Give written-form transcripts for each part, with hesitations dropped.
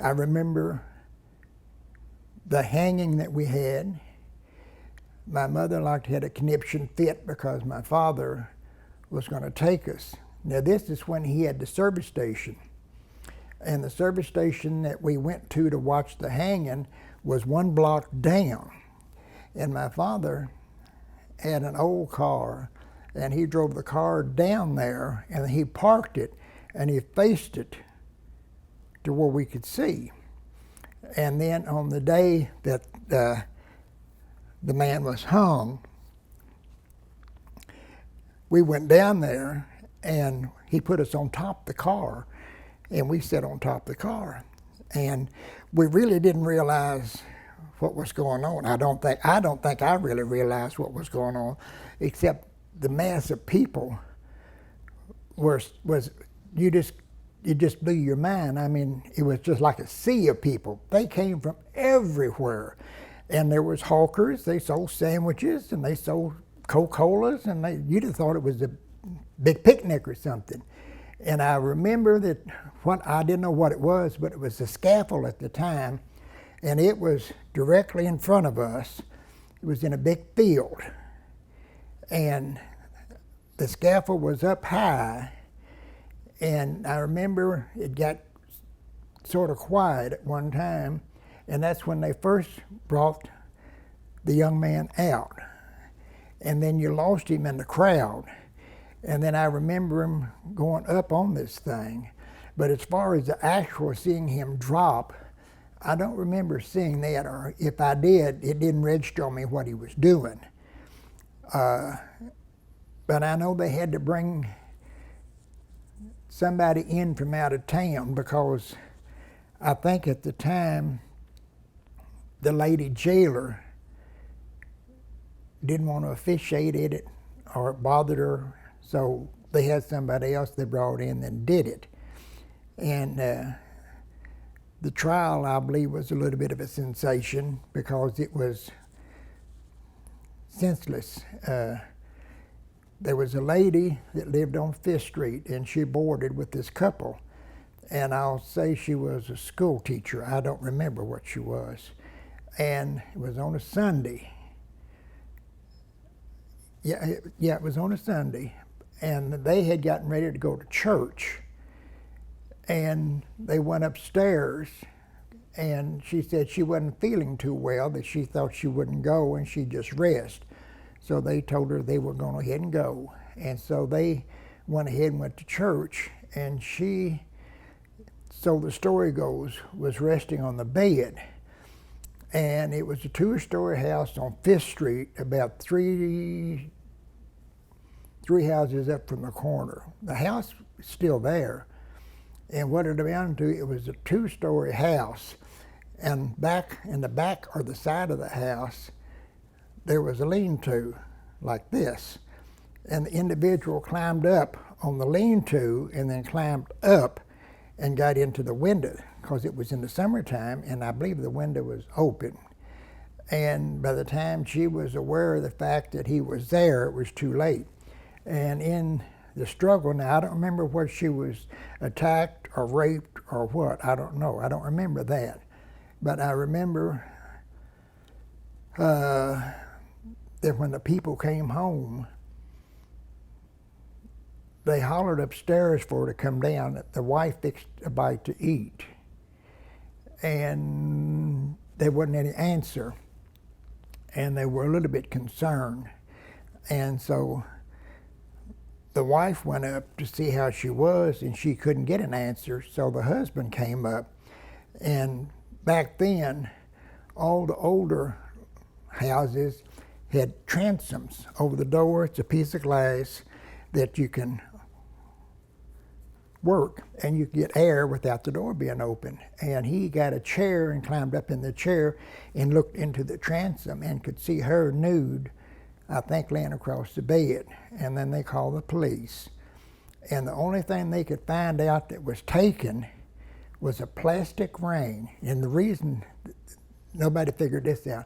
I remember the hanging that we had. My mother like had a conniption fit because my father was going to take us. Now this is when he had the service station. And the service station that we went to watch the hanging was 1 block down. And my father had an old car, and he drove the car down there, and he parked it, and he faced it to where we could see. And then on the day that the man was hung, we went down there, and he put us on top of the car, and we sat on top of the car. And we really didn't realize what was going on. I don't think I really realized what was going on, except the mass of people was it just blew your mind. I mean, it was just like a sea of people. They came from everywhere. And there was hawkers, they sold sandwiches, and they sold Coca-Colas, and you'd have thought it was a big picnic or something. And I remember that I didn't know what it was, but it was a scaffold at the time, and it was directly in front of us. It was in a big field. And the scaffold was up high, and I remember it got sort of quiet at one time, and that's when they first brought the young man out. And then you lost him in the crowd. And then I remember him going up on this thing. But as far as the actual seeing him drop, I don't remember seeing that, or if I did, it didn't register on me what he was doing. But I know they had to bring somebody in from out of town, because I think at the time the lady jailer didn't want to officiate it, or it bothered her, so they had somebody else they brought in that did it. And the trial, I believe, was a little bit of a sensation because it was senseless. There was a lady that lived on 5th Street, and she boarded with this couple. And I'll say she was a school teacher. I don't remember what she was. And it was on a Sunday. Yeah, it was on a Sunday. And they had gotten ready to go to church. And they went upstairs, and she said she wasn't feeling too well, that she thought she wouldn't go, and she'd just rest. So they told her they were going ahead and go. And so they went ahead and went to church, and she, so the story goes, was resting on the bed. And it was a 2-story house on 5th Street, about three houses up from the corner. The house is still there. And what it amounted to, it was a 2-story house. And back in the back or the side of the house, there was a lean-to like this. And the individual climbed up on the lean-to and then climbed up and got into the window, because it was in the summertime, and I believe the window was open. And by the time she was aware of the fact that he was there, it was too late. And in the struggle, now I don't remember whether she was attacked or raped or what, I don't know, I don't remember that. But I remember that when the people came home, they hollered upstairs for her to come down. The wife fixed a bite to eat, and there wasn't any answer, and they were a little bit concerned. And so the wife went up to see how she was, and she couldn't get an answer, so the husband came up. And back then, all the older houses had transoms over the door. It's a piece of glass that you can work, and you can get air without the door being open. And he got a chair and climbed up in the chair and looked into the transom and could see her nude, I think, laying across the bed. And then they called the police. And the only thing they could find out that was taken was a plastic ring. And the reason nobody figured this out,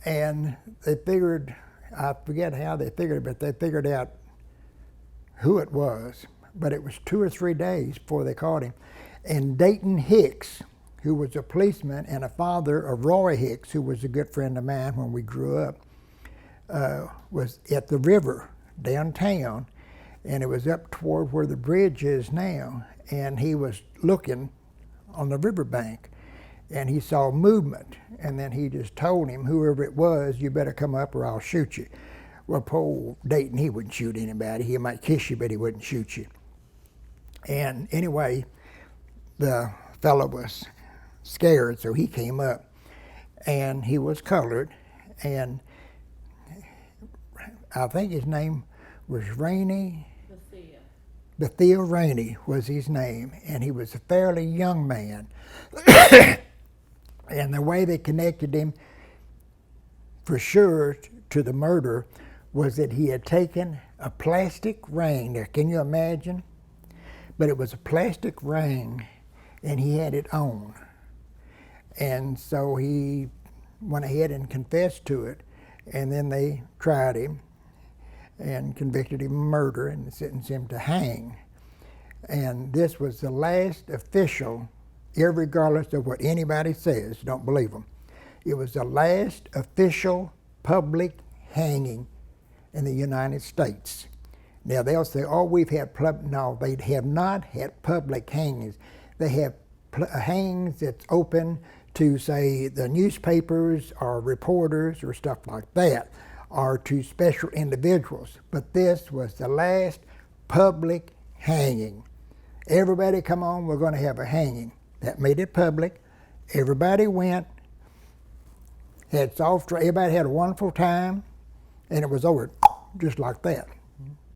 and they figured, I forget how they figured it, but they figured out who it was. But it was 2 or 3 days before they caught him. And Dayton Hicks who was a policeman and a father of Roy Hicks, who was a good friend of mine when we grew up, was at the river downtown, and it was up toward where the bridge is now, and he was looking on the riverbank, and he saw movement, and then he just told him, whoever it was, you better come up or I'll shoot you. Well, poor Dayton, he wouldn't shoot anybody. He might kiss you, but he wouldn't shoot you. And anyway, the fellow was scared, so he came up, and he was colored, and I think his name was Rainey Bethea Rainey was his name, and he was a fairly young man. And the way they connected him for sure to the murder was that he had taken a plastic ring. Now, can you imagine? But it was a plastic ring, and he had it on. And so he went ahead and confessed to it, and then they tried him and convicted him of murder and sentenced him to hang. And this was the last official, irregardless of what anybody says, don't believe them. It was the last official public hanging in the United States. Now they'll say, oh, we've had no, they have not had public hangings. They have hangings that's open to, say, the newspapers or reporters or stuff like that, or to special individuals. But this was the last public hanging. Everybody, come on, we're going to have a hanging. That made it public. Everybody went, had everybody had a wonderful time, and it was over just like that.